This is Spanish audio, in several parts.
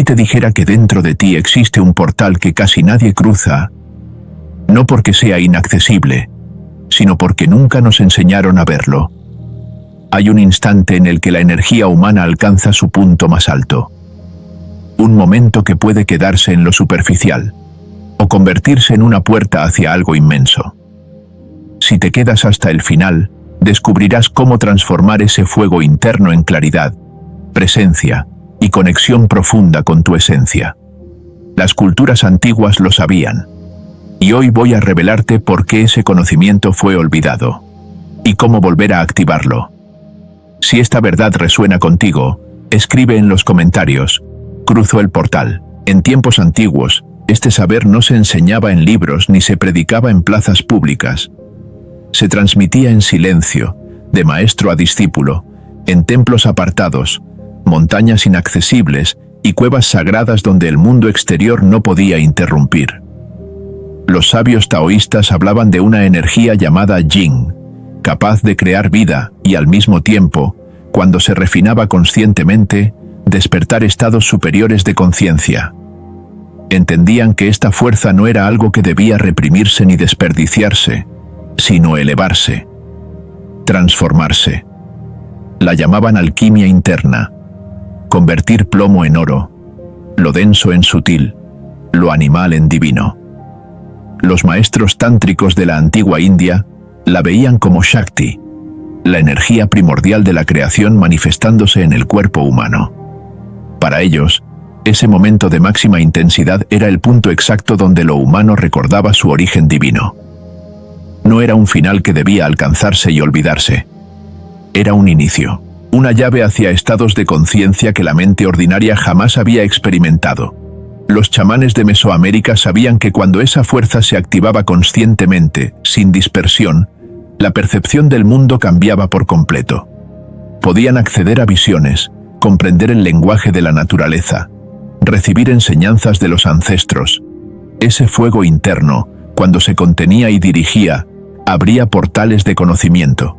si te dijera que dentro de ti existe un portal que casi nadie cruza, no porque sea inaccesible, sino porque nunca nos enseñaron a verlo. Hay un instante en el que la energía humana alcanza su punto más alto. Un momento que puede quedarse en lo superficial, o convertirse en una puerta hacia algo inmenso. Si te quedas hasta el final, descubrirás cómo transformar ese fuego interno en claridad, presencia y conexión profunda con tu esencia. Las culturas antiguas lo sabían, y hoy voy a revelarte por qué ese conocimiento fue olvidado, y cómo volver a activarlo. Si esta verdad resuena contigo, escribe en los comentarios: cruzo el portal. En tiempos antiguos, este saber no se enseñaba en libros ni se predicaba en plazas públicas. Se transmitía en silencio, de maestro a discípulo, en templos apartados, montañas inaccesibles y cuevas sagradas donde el mundo exterior no podía interrumpir. Los sabios taoístas hablaban de una energía llamada Yin, capaz de crear vida y al mismo tiempo, cuando se refinaba conscientemente, despertar estados superiores de conciencia. Entendían que esta fuerza no era algo que debía reprimirse ni desperdiciarse, sino elevarse, transformarse. La llamaban alquimia interna, convertir plomo en oro, lo denso en sutil, lo animal en divino. Los maestros tántricos de la antigua India la veían como Shakti, la energía primordial de la creación manifestándose en el cuerpo humano. Para ellos, ese momento de máxima intensidad era el punto exacto donde lo humano recordaba su origen divino. No era un final que debía alcanzarse y olvidarse. Era un inicio, una llave hacia estados de conciencia que la mente ordinaria jamás había experimentado. Los chamanes de Mesoamérica sabían que cuando esa fuerza se activaba conscientemente, sin dispersión, la percepción del mundo cambiaba por completo. Podían acceder a visiones, comprender el lenguaje de la naturaleza, recibir enseñanzas de los ancestros. Ese fuego interno, cuando se contenía y dirigía, abría portales de conocimiento.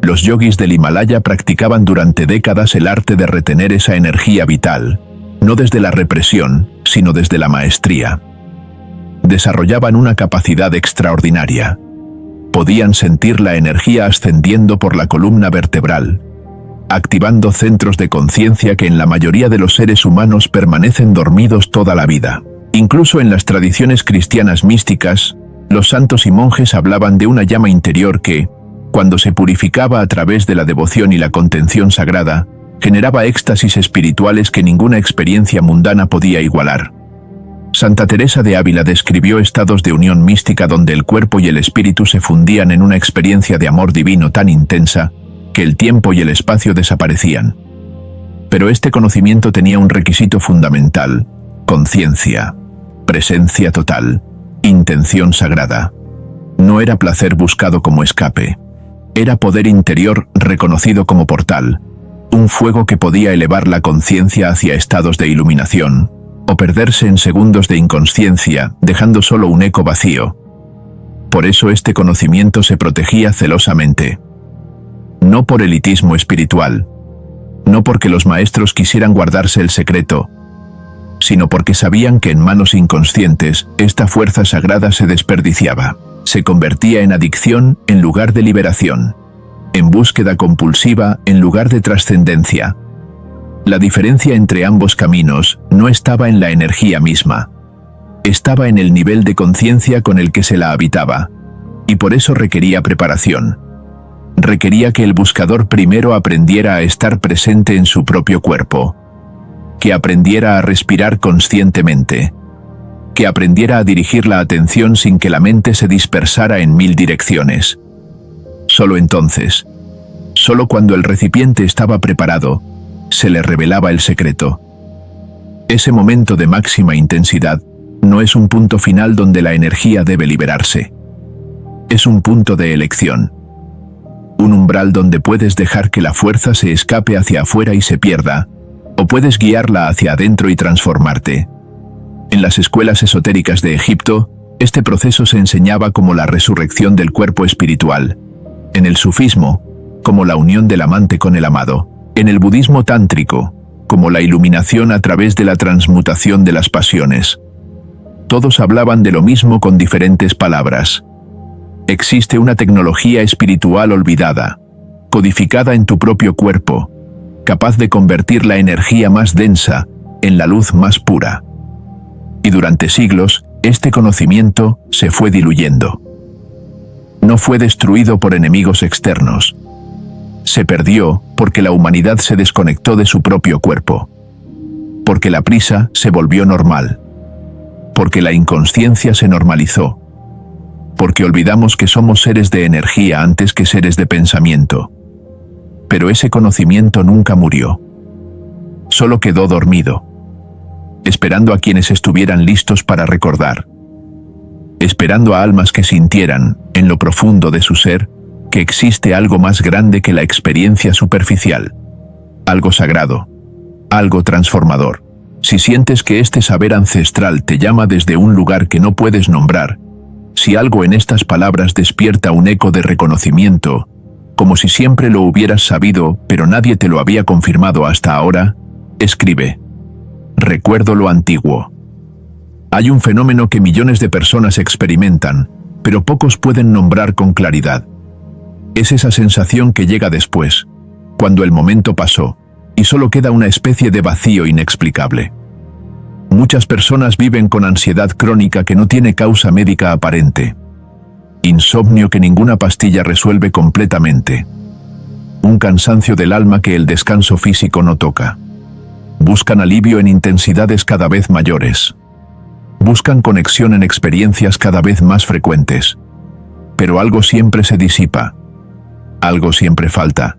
Los yogis del Himalaya practicaban durante décadas el arte de retener esa energía vital, no desde la represión, sino desde la maestría. Desarrollaban una capacidad extraordinaria. Podían sentir la energía ascendiendo por la columna vertebral, activando centros de conciencia que en la mayoría de los seres humanos permanecen dormidos toda la vida. Incluso en las tradiciones cristianas místicas, los santos y monjes hablaban de una llama interior que, cuando se purificaba a través de la devoción y la contención sagrada, generaba éxtasis espirituales que ninguna experiencia mundana podía igualar. Santa Teresa de Ávila describió estados de unión mística donde el cuerpo y el espíritu se fundían en una experiencia de amor divino tan intensa que el tiempo y el espacio desaparecían. Pero este conocimiento tenía un requisito fundamental: conciencia, presencia total, intención sagrada. No era placer buscado como escape. Era poder interior reconocido como portal, un fuego que podía elevar la conciencia hacia estados de iluminación, o perderse en segundos de inconsciencia, dejando solo un eco vacío. Por eso este conocimiento se protegía celosamente. No por elitismo espiritual, no porque los maestros quisieran guardarse el secreto, sino porque sabían que en manos inconscientes, esta fuerza sagrada se desperdiciaba, se convertía en adicción en lugar de liberación, en búsqueda compulsiva en lugar de trascendencia. La diferencia entre ambos caminos no estaba en la energía misma, estaba en el nivel de conciencia con el que se la habitaba, y por eso requería preparación. Requería que el buscador primero aprendiera a estar presente en su propio cuerpo, que aprendiera a respirar conscientemente, que aprendiera a dirigir la atención sin que la mente se dispersara en 1000 direcciones. Solo entonces, solo cuando el recipiente estaba preparado, se le revelaba el secreto. Ese momento de máxima intensidad no es un punto final donde la energía debe liberarse. Es un punto de elección. Un umbral donde puedes dejar que la fuerza se escape hacia afuera y se pierda, o puedes guiarla hacia adentro y transformarte. En las escuelas esotéricas de Egipto, este proceso se enseñaba como la resurrección del cuerpo espiritual. En el sufismo, como la unión del amante con el amado. En el budismo tántrico, como la iluminación a través de la transmutación de las pasiones. Todos hablaban de lo mismo con diferentes palabras. Existe una tecnología espiritual olvidada, codificada en tu propio cuerpo, capaz de convertir la energía más densa en la luz más pura. Y durante siglos, este conocimiento se fue diluyendo. No fue destruido por enemigos externos. Se perdió porque la humanidad se desconectó de su propio cuerpo. Porque la prisa se volvió normal. Porque la inconsciencia se normalizó. Porque olvidamos que somos seres de energía antes que seres de pensamiento. Pero ese conocimiento nunca murió. Solo quedó dormido, esperando a quienes estuvieran listos para recordar. Esperando a almas que sintieran, en lo profundo de su ser, que existe algo más grande que la experiencia superficial. Algo sagrado. Algo transformador. Si sientes que este saber ancestral te llama desde un lugar que no puedes nombrar, si algo en estas palabras despierta un eco de reconocimiento, como si siempre lo hubieras sabido, pero nadie te lo había confirmado hasta ahora, escribe. Recuerdo lo antiguo. Hay un fenómeno que millones de personas experimentan, pero pocos pueden nombrar con claridad. Es esa sensación que llega después, cuando el momento pasó, y solo queda una especie de vacío inexplicable. Muchas personas viven con ansiedad crónica que no tiene causa médica aparente. Insomnio que ninguna pastilla resuelve completamente. Un cansancio del alma que el descanso físico no toca. Buscan alivio en intensidades cada vez mayores. Buscan conexión en experiencias cada vez más frecuentes. Pero algo siempre se disipa. Algo siempre falta.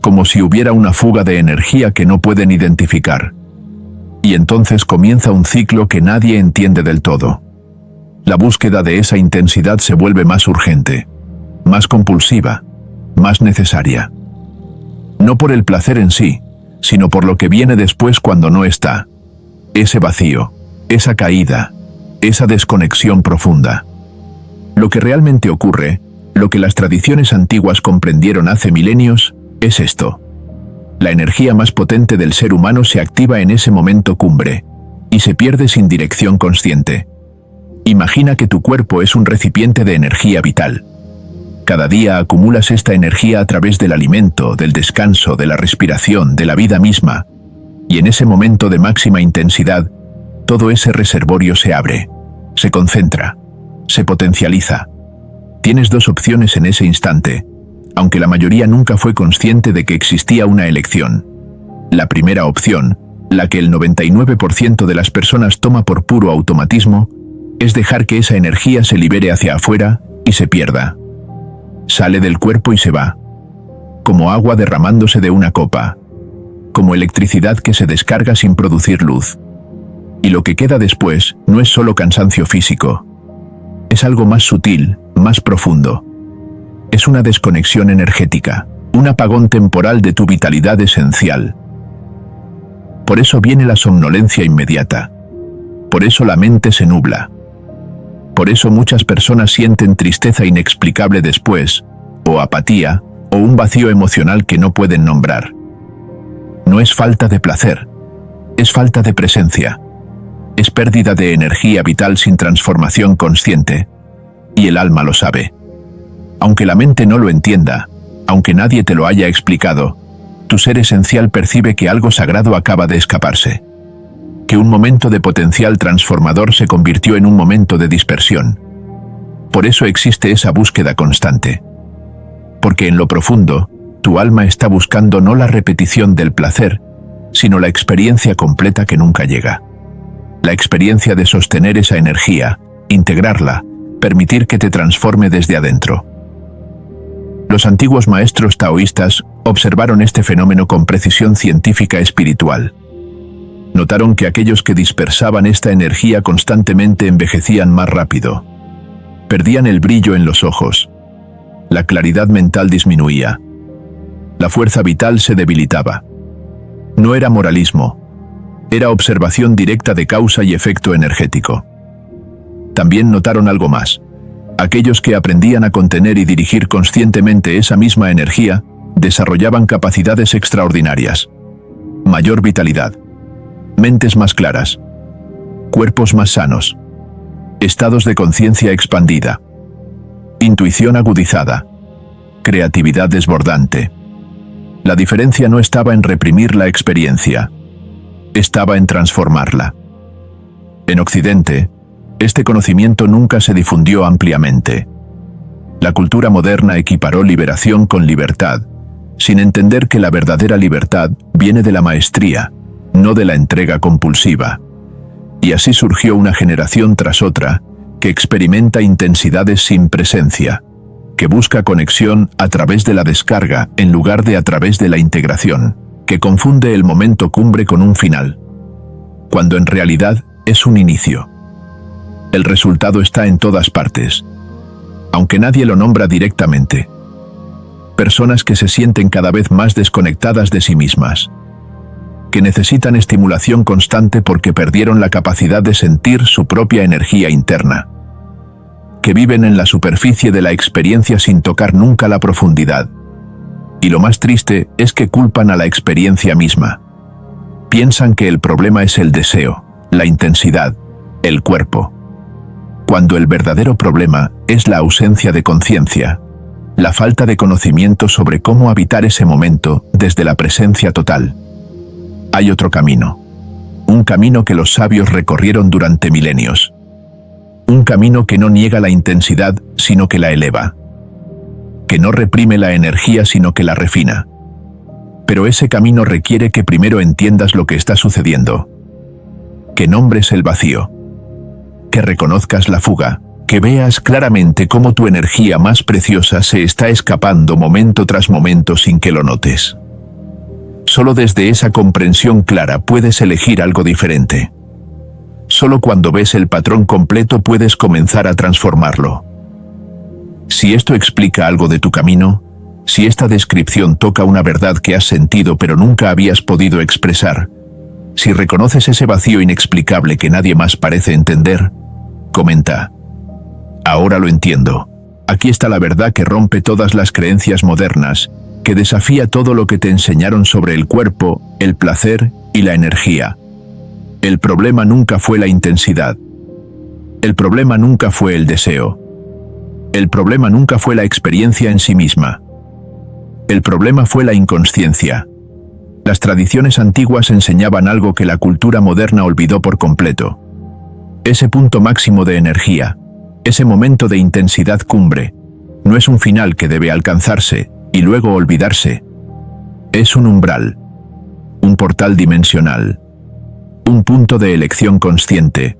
Como si hubiera una fuga de energía que no pueden identificar. Y entonces comienza un ciclo que nadie entiende del todo. La búsqueda de esa intensidad se vuelve más urgente, más compulsiva, más necesaria. No por el placer en sí, sino por lo que viene después cuando no está. Ese vacío, esa caída, esa desconexión profunda. Lo que realmente ocurre, lo que las tradiciones antiguas comprendieron hace milenios, es esto. La energía más potente del ser humano se activa en ese momento cumbre, y se pierde sin dirección consciente. Imagina que tu cuerpo es un recipiente de energía vital. Cada día acumulas esta energía a través del alimento, del descanso, de la respiración, de la vida misma, y en ese momento de máxima intensidad, todo ese reservorio se abre, se concentra, se potencializa. Tienes dos opciones en ese instante, aunque la mayoría nunca fue consciente de que existía una elección. La primera opción, la que el 99% de las personas toma por puro automatismo, es dejar que esa energía se libere hacia afuera y se pierda. Sale del cuerpo y se va. Como agua derramándose de una copa. Como electricidad que se descarga sin producir luz. Y lo que queda después no es solo cansancio físico. Es algo más sutil, más profundo. Es una desconexión energética, un apagón temporal de tu vitalidad esencial. Por eso viene la somnolencia inmediata. Por eso la mente se nubla. Por eso muchas personas sienten tristeza inexplicable después, o apatía, o un vacío emocional que no pueden nombrar. No es falta de placer, es falta de presencia. Es pérdida de energía vital sin transformación consciente, y el alma lo sabe. Aunque la mente no lo entienda, aunque nadie te lo haya explicado, tu ser esencial percibe que algo sagrado acaba de escaparse. Que un momento de potencial transformador se convirtió en un momento de dispersión. Por eso existe esa búsqueda constante. Porque en lo profundo, tu alma está buscando no la repetición del placer, sino la experiencia completa que nunca llega. La experiencia de sostener esa energía, integrarla, permitir que te transforme desde adentro. Los antiguos maestros taoístas observaron este fenómeno con precisión científica espiritual. Notaron que aquellos que dispersaban esta energía constantemente envejecían más rápido. Perdían el brillo en los ojos. La claridad mental disminuía. La fuerza vital se debilitaba. No era moralismo. Era observación directa de causa y efecto energético. También notaron algo más. Aquellos que aprendían a contener y dirigir conscientemente esa misma energía, desarrollaban capacidades extraordinarias. mayor vitalidad, mentes más claras, cuerpos más sanos, estados de conciencia expandida, intuición agudizada, creatividad desbordante. La diferencia no estaba en reprimir la experiencia, estaba en transformarla. En Occidente, este conocimiento nunca se difundió ampliamente. La cultura moderna equiparó liberación con libertad, sin entender que la verdadera libertad viene de la maestría, no de la entrega compulsiva. Y así surgió una generación tras otra que experimenta intensidades sin presencia, que busca conexión a través de la descarga en lugar de a través de la integración, que confunde el momento cumbre con un final, cuando en realidad es un inicio. El resultado está en todas partes, aunque nadie lo nombra directamente. Personas que se sienten cada vez más desconectadas de sí mismas, que necesitan estimulación constante porque perdieron la capacidad de sentir su propia energía interna, que viven en la superficie de la experiencia sin tocar nunca la profundidad. Y lo más triste es que culpan a la experiencia misma. Piensan que el problema es el deseo, la intensidad, el cuerpo, cuando el verdadero problema es la ausencia de conciencia, la falta de conocimiento sobre cómo habitar ese momento desde la presencia total. Hay otro camino, un camino que los sabios recorrieron durante milenios. Un camino que no niega la intensidad, sino que la eleva. Que no reprime la energía, sino que la refina. Pero ese camino requiere que primero entiendas lo que está sucediendo. Que nombres el vacío. Que reconozcas la fuga. Que veas claramente cómo tu energía más preciosa se está escapando momento tras momento sin que lo notes. Solo desde esa comprensión clara puedes elegir algo diferente. Solo cuando ves el patrón completo puedes comenzar a transformarlo. Si esto explica algo de tu camino, si esta descripción toca una verdad que has sentido pero nunca habías podido expresar, si reconoces ese vacío inexplicable que nadie más parece entender, comenta: ahora lo entiendo. Aquí está la verdad que rompe todas las creencias modernas, que desafía todo lo que te enseñaron sobre el cuerpo, el placer y la energía. El problema nunca fue la intensidad. El problema nunca fue el deseo. El problema nunca fue la experiencia en sí misma. El problema fue la inconsciencia. Las tradiciones antiguas enseñaban algo que la cultura moderna olvidó por completo. Ese punto máximo de energía, ese momento de intensidad cumbre, no es un final que debe alcanzarse y luego olvidarse. Es un umbral, un portal dimensional, un punto de elección consciente.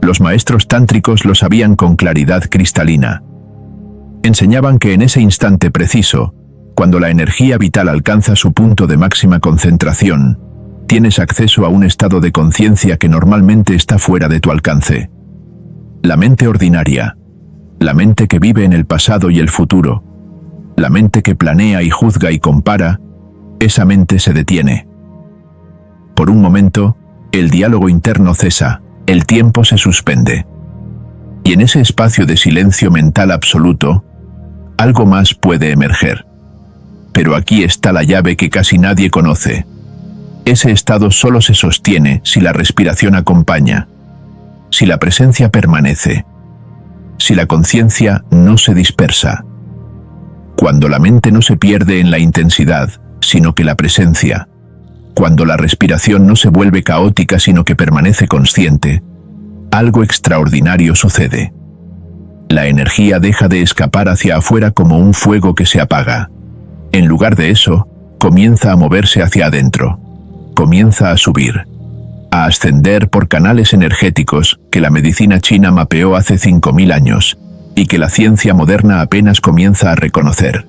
Los maestros tántricos lo sabían con claridad cristalina. Enseñaban que en ese instante preciso, cuando la energía vital alcanza su punto de máxima concentración, tienes acceso a un estado de conciencia que normalmente está fuera de tu alcance. La mente ordinaria, la mente que vive en el pasado y el futuro, la mente que planea y juzga y compara, esa mente se detiene. Por un momento, el diálogo interno cesa, el tiempo se suspende. Y en ese espacio de silencio mental absoluto, algo más puede emerger. Pero aquí está la llave que casi nadie conoce. Ese estado solo se sostiene si la respiración acompaña, si la presencia permanece, si la conciencia no se dispersa. Cuando la mente no se pierde en la intensidad, sino que la presencia, cuando la respiración no se vuelve caótica sino que permanece consciente, algo extraordinario sucede. La energía deja de escapar hacia afuera como un fuego que se apaga. En lugar de eso, comienza a moverse hacia adentro. Comienza a subir, a ascender por canales energéticos que la medicina china mapeó hace 5000 años y que la ciencia moderna apenas comienza a reconocer.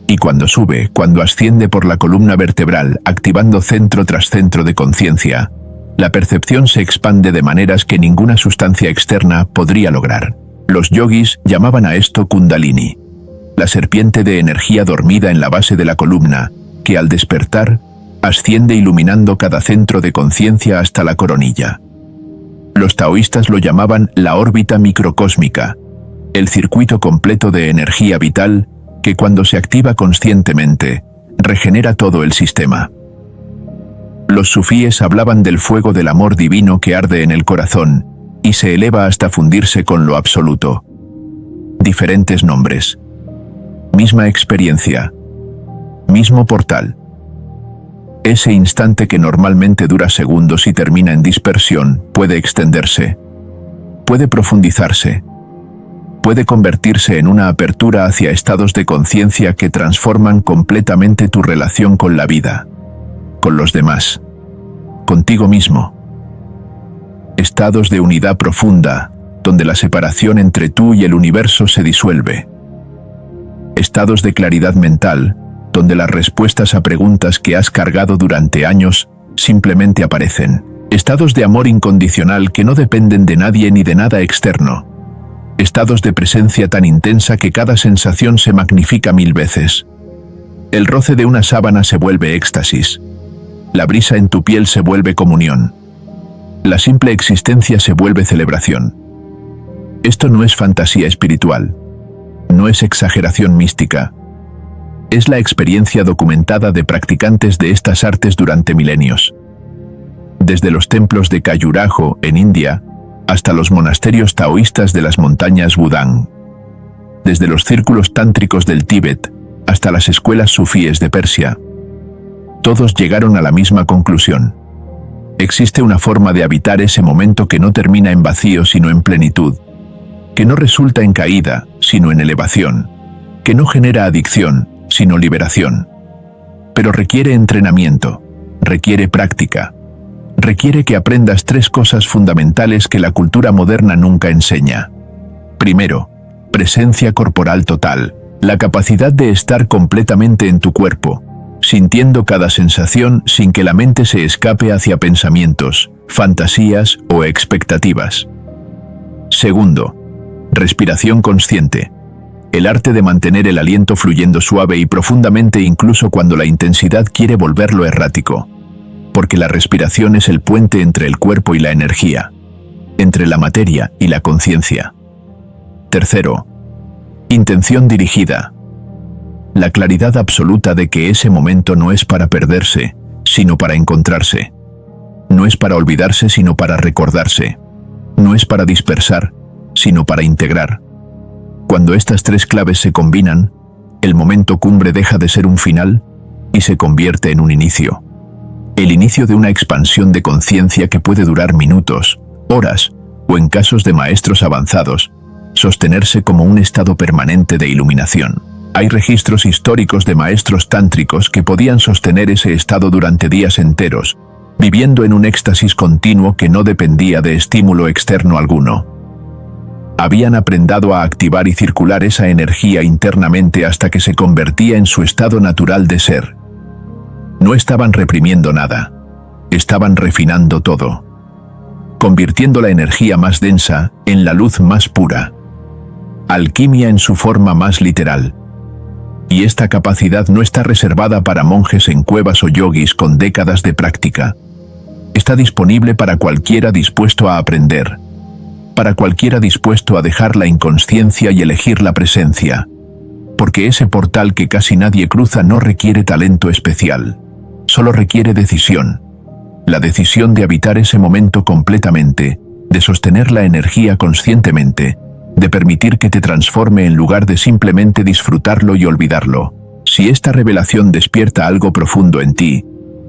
Y cuando sube, cuando asciende por la columna vertebral, activando centro tras centro de conciencia, la percepción se expande de maneras que ninguna sustancia externa podría lograr. Los yogis llamaban a esto Kundalini, la serpiente de energía dormida en la base de la columna, que al despertar, asciende iluminando cada centro de conciencia hasta la coronilla. Los taoístas lo llamaban la órbita microcósmica, el circuito completo de energía vital que cuando se activa conscientemente, regenera todo el sistema. Los sufíes hablaban del fuego del amor divino que arde en el corazón y se eleva hasta fundirse con lo absoluto. Diferentes nombres. Misma experiencia. Mismo portal. Ese instante que normalmente dura segundos y termina en dispersión puede extenderse. Puede profundizarse. Puede convertirse en una apertura hacia estados de conciencia que transforman completamente tu relación con la vida, con los demás, contigo mismo. Estados de unidad profunda, donde la separación entre tú y el universo se disuelve. Estados de claridad mental, donde las respuestas a preguntas que has cargado durante años simplemente aparecen. Estados de amor incondicional que no dependen de nadie ni de nada externo. Estados de presencia tan intensa que cada sensación se magnifica 1000 veces. El roce de una sábana se vuelve éxtasis. La brisa en tu piel se vuelve comunión. La simple existencia se vuelve celebración. Esto no es fantasía espiritual. No es exageración mística. Es la experiencia documentada de practicantes de estas artes durante milenios. Desde los templos de Khajuraho, en India, hasta los monasterios taoístas de las montañas Wudang. Desde los círculos tántricos del Tíbet hasta las escuelas sufíes de Persia. Todos llegaron a la misma conclusión. Existe una forma de habitar ese momento que no termina en vacío sino en plenitud, que no resulta en caída sino en elevación, que no genera adicción sino liberación. Pero requiere entrenamiento, requiere práctica. Requiere que aprendas 3 cosas fundamentales que la cultura moderna nunca enseña. Primero, presencia corporal total, la capacidad de estar completamente en tu cuerpo, sintiendo cada sensación sin que la mente se escape hacia pensamientos, fantasías o expectativas. Segundo, respiración consciente, el arte de mantener el aliento fluyendo suave y profundamente incluso cuando la intensidad quiere volverlo errático. Porque la respiración es el puente entre el cuerpo y la energía, entre la materia y la conciencia. Tercero, intención dirigida. La claridad absoluta de que ese momento no es para perderse, sino para encontrarse. No es para olvidarse, sino para recordarse. No es para dispersar, sino para integrar. Cuando estas 3 claves se combinan, el momento cumbre deja de ser un final y se convierte en un inicio. El inicio de una expansión de conciencia que puede durar minutos, horas, o en casos de maestros avanzados, sostenerse como un estado permanente de iluminación. Hay registros históricos de maestros tántricos que podían sostener ese estado durante días enteros, viviendo en un éxtasis continuo que no dependía de estímulo externo alguno. Habían aprendido a activar y circular esa energía internamente hasta que se convertía en su estado natural de ser. No estaban reprimiendo nada, estaban refinando todo, convirtiendo la energía más densa en la luz más pura. Alquimia en su forma más literal. Y esta capacidad no está reservada para monjes en cuevas o yogis con décadas de práctica. Está disponible para cualquiera dispuesto a aprender, para cualquiera dispuesto a dejar la inconsciencia y elegir la presencia, porque ese portal que casi nadie cruza no requiere talento especial. Solo requiere decisión. La decisión de habitar ese momento completamente, de sostener la energía conscientemente, de permitir que te transforme en lugar de simplemente disfrutarlo y olvidarlo. Si esta revelación despierta algo profundo en ti,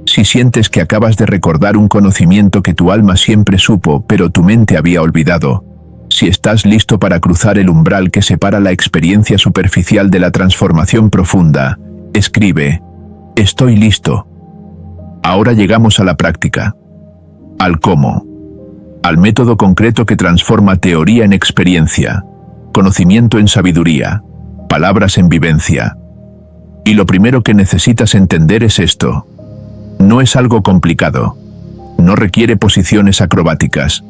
si sientes que acabas de recordar un conocimiento que tu alma siempre supo pero tu mente había olvidado, si estás listo para cruzar el umbral que separa la experiencia superficial de la transformación profunda, escribe: estoy listo. Ahora llegamos a la práctica, al cómo, al método concreto que transforma teoría en experiencia, conocimiento en sabiduría, palabras en vivencia. Y lo primero que necesitas entender es esto. No es algo complicado, no requiere posiciones acrobáticas,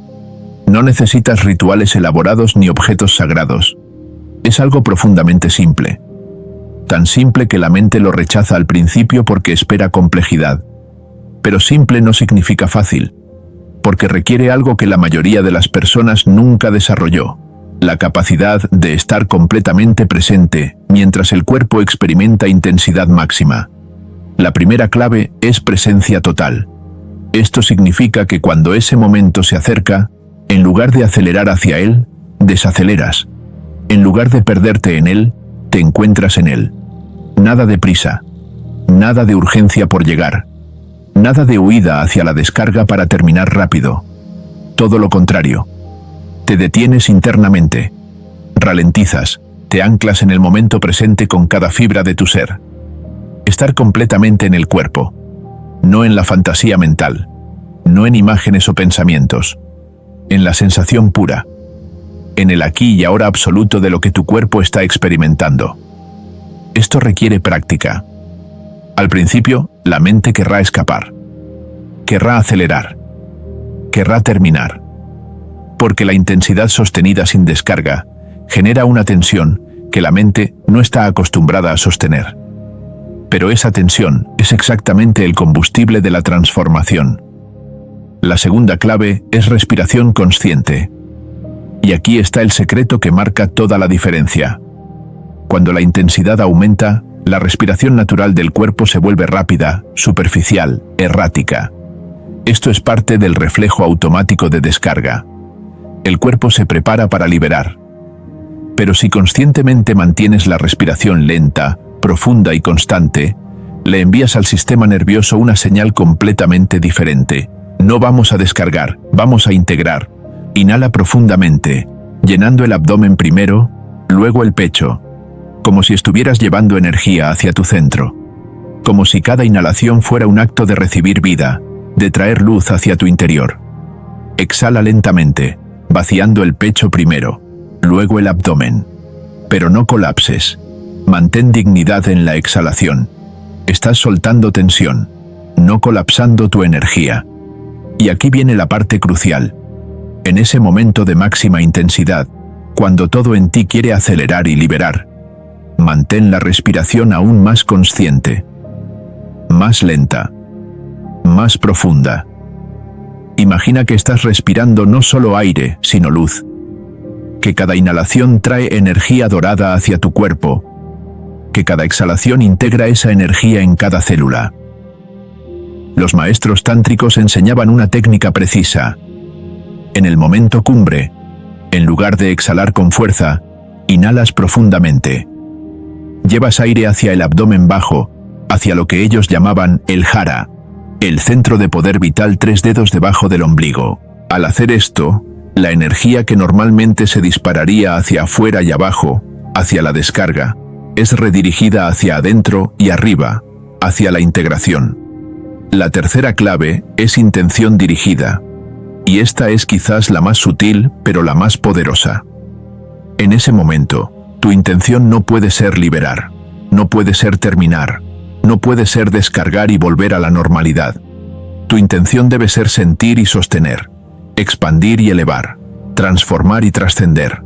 no necesitas rituales elaborados ni objetos sagrados. Es algo profundamente simple. Tan simple que la mente lo rechaza al principio porque espera complejidad. Pero simple no significa fácil, porque requiere algo que la mayoría de las personas nunca desarrolló: la capacidad de estar completamente presente mientras el cuerpo experimenta intensidad máxima. La primera clave es presencia total. Esto significa que cuando ese momento se acerca, en lugar de acelerar hacia él, desaceleras. En lugar de perderte en él, te encuentras en él. Nada de prisa, nada de urgencia por llegar, nada de huida hacia la descarga para terminar rápido. Todo lo contrario. Te detienes internamente, ralentizas, te anclas en el momento presente con cada fibra de tu ser. Estar completamente en el cuerpo, no en la fantasía mental, no en imágenes o pensamientos, en la sensación pura, en el aquí y ahora absoluto de lo que tu cuerpo está experimentando. Esto requiere práctica. Al principio, la mente querrá escapar, querrá acelerar, querrá terminar, porque la intensidad sostenida sin descarga genera una tensión que la mente no está acostumbrada a sostener. Pero esa tensión es exactamente el combustible de la transformación. La segunda clave es respiración consciente. Y aquí está el secreto que marca toda la diferencia. Cuando la intensidad aumenta, la respiración natural del cuerpo se vuelve rápida, superficial, errática. Esto es parte del reflejo automático de descarga. El cuerpo se prepara para liberar. Pero si conscientemente mantienes la respiración lenta, profunda y constante, le envías al sistema nervioso una señal completamente diferente. No vamos a descargar, vamos a integrar. Inhala profundamente, llenando el abdomen primero, luego el pecho, como si estuvieras llevando energía hacia tu centro. Como si cada inhalación fuera un acto de recibir vida, de traer luz hacia tu interior. Exhala lentamente, vaciando el pecho primero, luego el abdomen. Pero no colapses. Mantén dignidad en la exhalación. Estás soltando tensión, no colapsando tu energía. Y aquí viene la parte crucial. En ese momento de máxima intensidad, cuando todo en ti quiere acelerar y liberar, mantén la respiración aún más consciente, más lenta, más profunda. Imagina que estás respirando no solo aire, sino luz. Que cada inhalación trae energía dorada hacia tu cuerpo. Que cada exhalación integra esa energía en cada célula. Los maestros tántricos enseñaban una técnica precisa. En el momento cumbre, en lugar de exhalar con fuerza, inhalas profundamente. Llevas aire hacia el abdomen bajo, hacia lo que ellos llamaban el jara, el centro de poder vital 3 dedos debajo del ombligo. Al hacer esto, la energía que normalmente se dispararía hacia afuera y abajo, hacia la descarga, es redirigida hacia adentro y arriba, hacia la integración. La tercera clave es intención dirigida. Y esta es quizás la más sutil, pero la más poderosa. En ese momento, tu intención no puede ser liberar, no puede ser terminar, no puede ser descargar y volver a la normalidad. Tu intención debe ser sentir y sostener, expandir y elevar, transformar y trascender.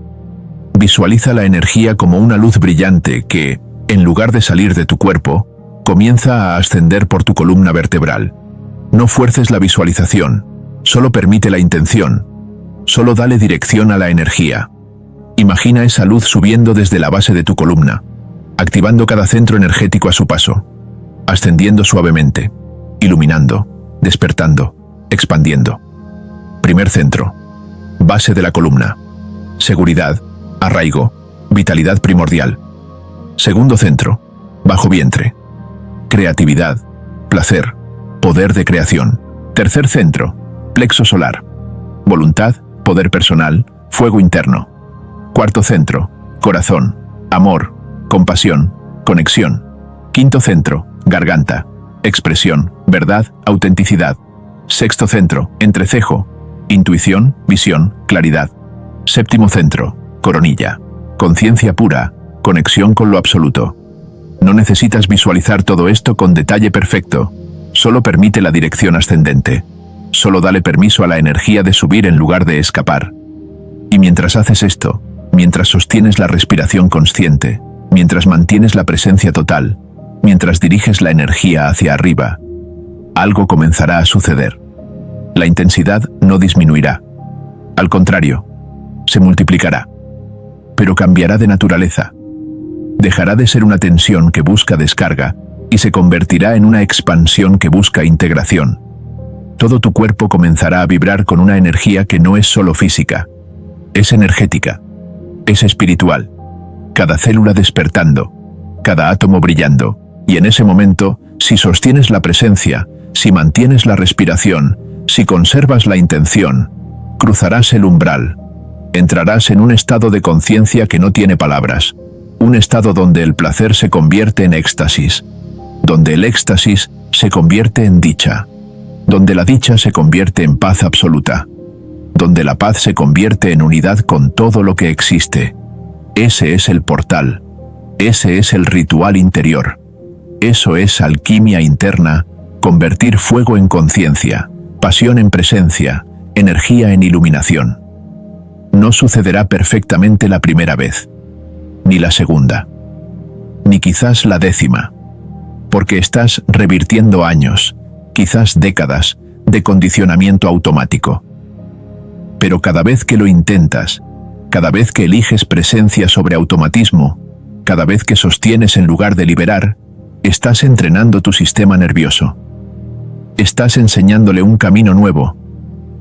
Visualiza la energía como una luz brillante que, en lugar de salir de tu cuerpo, comienza a ascender por tu columna vertebral. No fuerces la visualización. Solo permite la intención. Solo dale dirección a la energía. Imagina esa luz subiendo desde la base de tu columna, activando cada centro energético a su paso, ascendiendo suavemente, iluminando, despertando, expandiendo. Primer centro. Base de la columna. Seguridad, arraigo, vitalidad primordial. Segundo centro. Bajo vientre. Creatividad, placer, poder de creación. Tercer centro. Plexo solar. Voluntad, poder personal, fuego interno. Cuarto centro. Corazón, amor, compasión, conexión. Quinto centro. Garganta. Expresión, verdad, autenticidad. Sexto centro. Entrecejo. Intuición, visión, claridad. Séptimo centro. Coronilla. Conciencia pura, conexión con lo absoluto. No necesitas visualizar todo esto con detalle perfecto. Solo permite la dirección ascendente. Solo dale permiso a la energía de subir en lugar de escapar. Y mientras haces esto, mientras sostienes la respiración consciente, mientras mantienes la presencia total, mientras diriges la energía hacia arriba, algo comenzará a suceder. La intensidad no disminuirá. Al contrario, se multiplicará. Pero cambiará de naturaleza. Dejará de ser una tensión que busca descarga y se convertirá en una expansión que busca integración. todo tu cuerpo comenzará a vibrar con una energía que no es solo física, es energética, es espiritual. Cada célula despertando, cada átomo brillando, y en ese momento, si sostienes la presencia, si mantienes la respiración, si conservas la intención, cruzarás el umbral, entrarás en un estado de conciencia que no tiene palabras, un estado donde el placer se convierte en éxtasis, donde el éxtasis se convierte en dicha, donde la dicha se convierte en paz absoluta, donde la paz se convierte en unidad con todo lo que existe. Ese es el portal, ese es el ritual interior, eso es alquimia interna, convertir fuego en conciencia, pasión en presencia, energía en iluminación. No sucederá perfectamente la primera vez, ni la segunda, ni quizás la 10ª, porque estás revirtiendo años, quizás décadas, de condicionamiento automático. Pero cada vez que lo intentas, cada vez que eliges presencia sobre automatismo, cada vez que sostienes en lugar de liberar, estás entrenando tu sistema nervioso. Estás enseñándole un camino nuevo,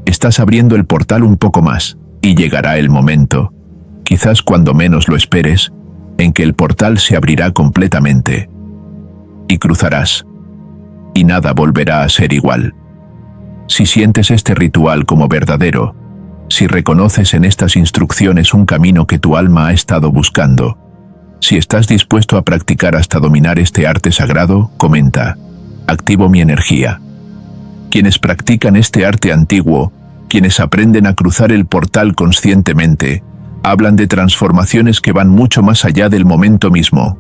estás abriendo el portal un poco más, y llegará el momento, quizás cuando menos lo esperes, en que el portal se abrirá completamente. Y cruzarás, y nada volverá a ser igual. Si sientes este ritual como verdadero, si reconoces en estas instrucciones un camino que tu alma ha estado buscando, si estás dispuesto a practicar hasta dominar este arte sagrado, comenta: activo mi energía. Quienes practican este arte antiguo, quienes aprenden a cruzar el portal conscientemente, hablan de transformaciones que van mucho más allá del momento mismo.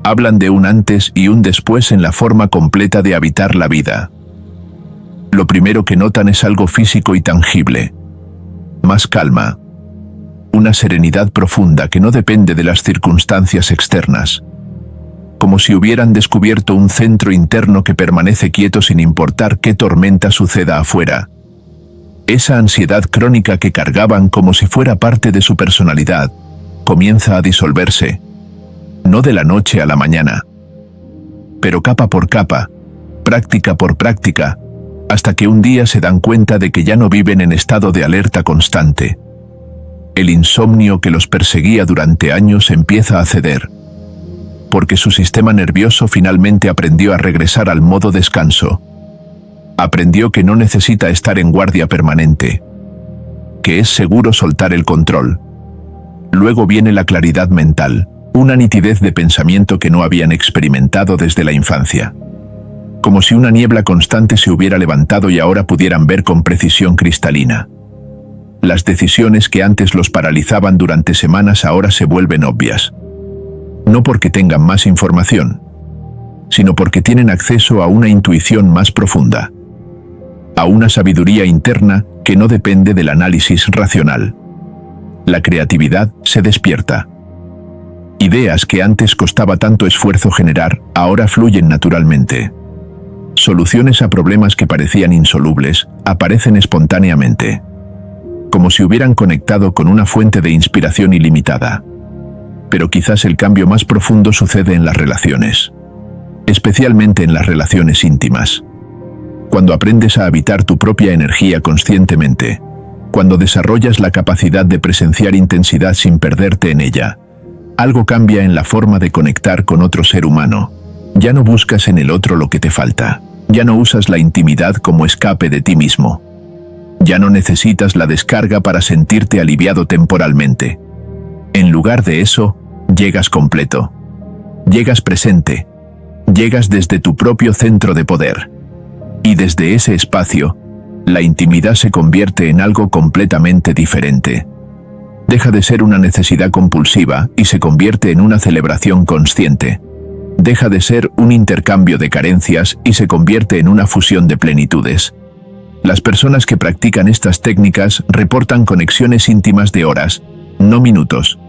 Hablan de un antes y un después en la forma completa de habitar la vida. Lo primero que notan es algo físico y tangible. Más calma. Una serenidad profunda que no depende de las circunstancias externas. Como si hubieran descubierto un centro interno que permanece quieto sin importar qué tormenta suceda afuera. Esa ansiedad crónica que cargaban como si fuera parte de su personalidad, comienza a disolverse. No de la noche a la mañana, pero capa por capa, práctica por práctica, hasta que un día se dan cuenta de que ya no viven en estado de alerta constante. El insomnio que los perseguía durante años empieza a ceder, porque su sistema nervioso finalmente aprendió a regresar al modo descanso. Aprendió que no necesita estar en guardia permanente, que es seguro soltar el control. Luego viene la claridad mental, una nitidez de pensamiento que no habían experimentado desde la infancia. Como si una niebla constante se hubiera levantado y ahora pudieran ver con precisión cristalina. Las decisiones que antes los paralizaban durante semanas ahora se vuelven obvias. No porque tengan más información, sino porque tienen acceso a una intuición más profunda, a una sabiduría interna que no depende del análisis racional. La creatividad se despierta. Ideas que antes costaba tanto esfuerzo generar, ahora fluyen naturalmente. Soluciones a problemas que parecían insolubles, aparecen espontáneamente, como si hubieran conectado con una fuente de inspiración ilimitada. Pero quizás el cambio más profundo sucede en las relaciones, especialmente en las relaciones íntimas. Cuando aprendes a habitar tu propia energía conscientemente, cuando desarrollas la capacidad de presenciar intensidad sin perderte en ella, algo cambia en la forma de conectar con otro ser humano. Ya no buscas en el otro lo que te falta. Ya no usas la intimidad como escape de ti mismo. Ya no necesitas la descarga para sentirte aliviado temporalmente. En lugar de eso, llegas completo. Llegas presente. Llegas desde tu propio centro de poder. Y desde ese espacio, la intimidad se convierte en algo completamente diferente. Deja de ser una necesidad compulsiva y se convierte en una celebración consciente. Deja de ser un intercambio de carencias y se convierte en una fusión de plenitudes. Las personas que practican estas técnicas reportan conexiones íntimas de horas, no minutos.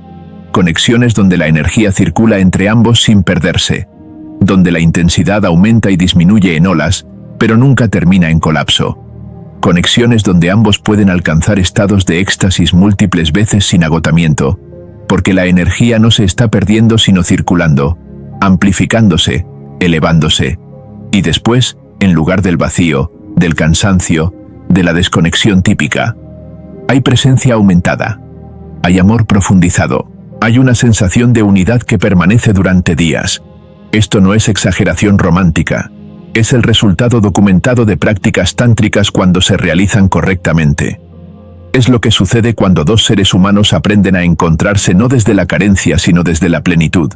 Conexiones donde la energía circula entre ambos sin perderse, donde la intensidad aumenta y disminuye en olas, pero nunca termina en colapso. Conexiones donde ambos pueden alcanzar estados de éxtasis múltiples veces sin agotamiento, porque la energía no se está perdiendo sino circulando, amplificándose, elevándose, y después, en lugar del vacío, del cansancio, de la desconexión típica. Hay presencia aumentada. Hay amor profundizado. Hay una sensación de unidad que permanece durante días. Esto no es exageración romántica. Es el resultado documentado de prácticas tántricas cuando se realizan correctamente. Es lo que sucede cuando dos seres humanos aprenden a encontrarse no desde la carencia sino desde la plenitud.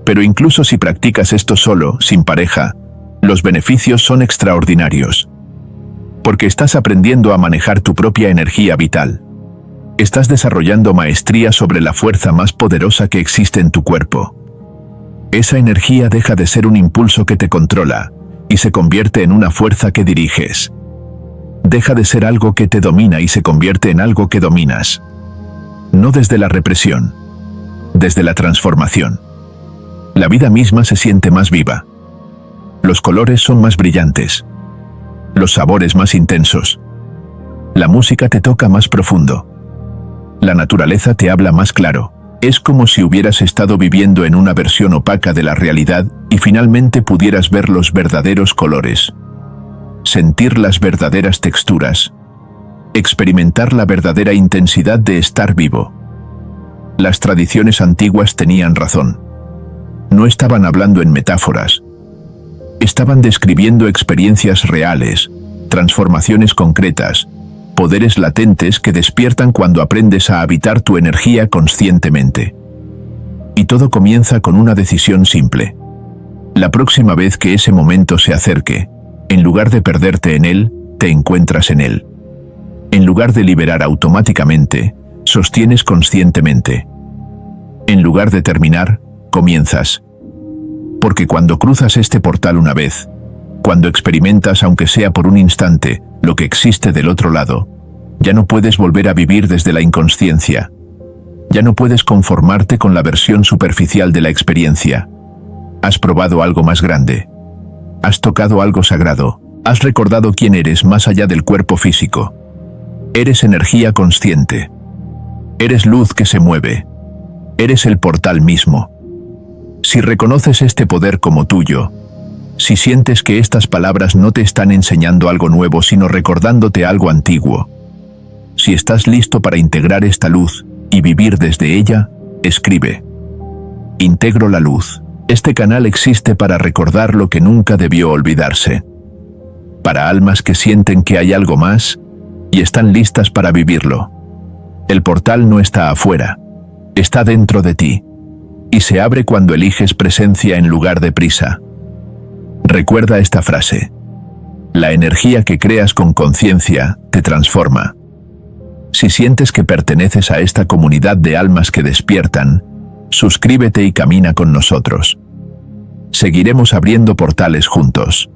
Pero incluso si practicas esto solo, sin pareja, los beneficios son extraordinarios. Porque estás aprendiendo a manejar tu propia energía vital. Estás desarrollando maestría sobre la fuerza más poderosa que existe en tu cuerpo. Esa energía deja de ser un impulso que te controla y se convierte en una fuerza que diriges. Deja de ser algo que te domina y se convierte en algo que dominas. No desde la represión, desde la transformación. La vida misma se siente más viva. Los colores son más brillantes. Los sabores más intensos. La música te toca más profundo. La naturaleza te habla más claro. Es como si hubieras estado viviendo en una versión opaca de la realidad y finalmente pudieras ver los verdaderos colores. Sentir las verdaderas texturas. Experimentar la verdadera intensidad de estar vivo. Las tradiciones antiguas tenían razón. No estaban hablando en metáforas. Estaban describiendo experiencias reales, transformaciones concretas, poderes latentes que despiertan cuando aprendes a habitar tu energía conscientemente. Y todo comienza con una decisión simple. La próxima vez que ese momento se acerque, en lugar de perderte en él, te encuentras en él. En lugar de liberar automáticamente, sostienes conscientemente. En lugar de terminar, comienzas. Porque cuando cruzas este portal una vez, cuando experimentas, aunque sea por un instante, lo que existe del otro lado, ya no puedes volver a vivir desde la inconsciencia. Ya no puedes conformarte con la versión superficial de la experiencia. Has probado algo más grande. Has tocado algo sagrado. Has recordado quién eres más allá del cuerpo físico. Eres energía consciente. Eres luz que se mueve. Eres el portal mismo. Si reconoces este poder como tuyo, si sientes que estas palabras no te están enseñando algo nuevo sino recordándote algo antiguo, si estás listo para integrar esta luz y vivir desde ella, escribe. Integro la luz. Este canal existe para recordar lo que nunca debió olvidarse. Para almas que sienten que hay algo más y están listas para vivirlo. El portal no está afuera, está dentro de ti. Y se abre cuando eliges presencia en lugar de prisa. Recuerda esta frase. La energía que creas con conciencia te transforma. Si sientes que perteneces a esta comunidad de almas que despiertan, suscríbete y camina con nosotros. Seguiremos abriendo portales juntos.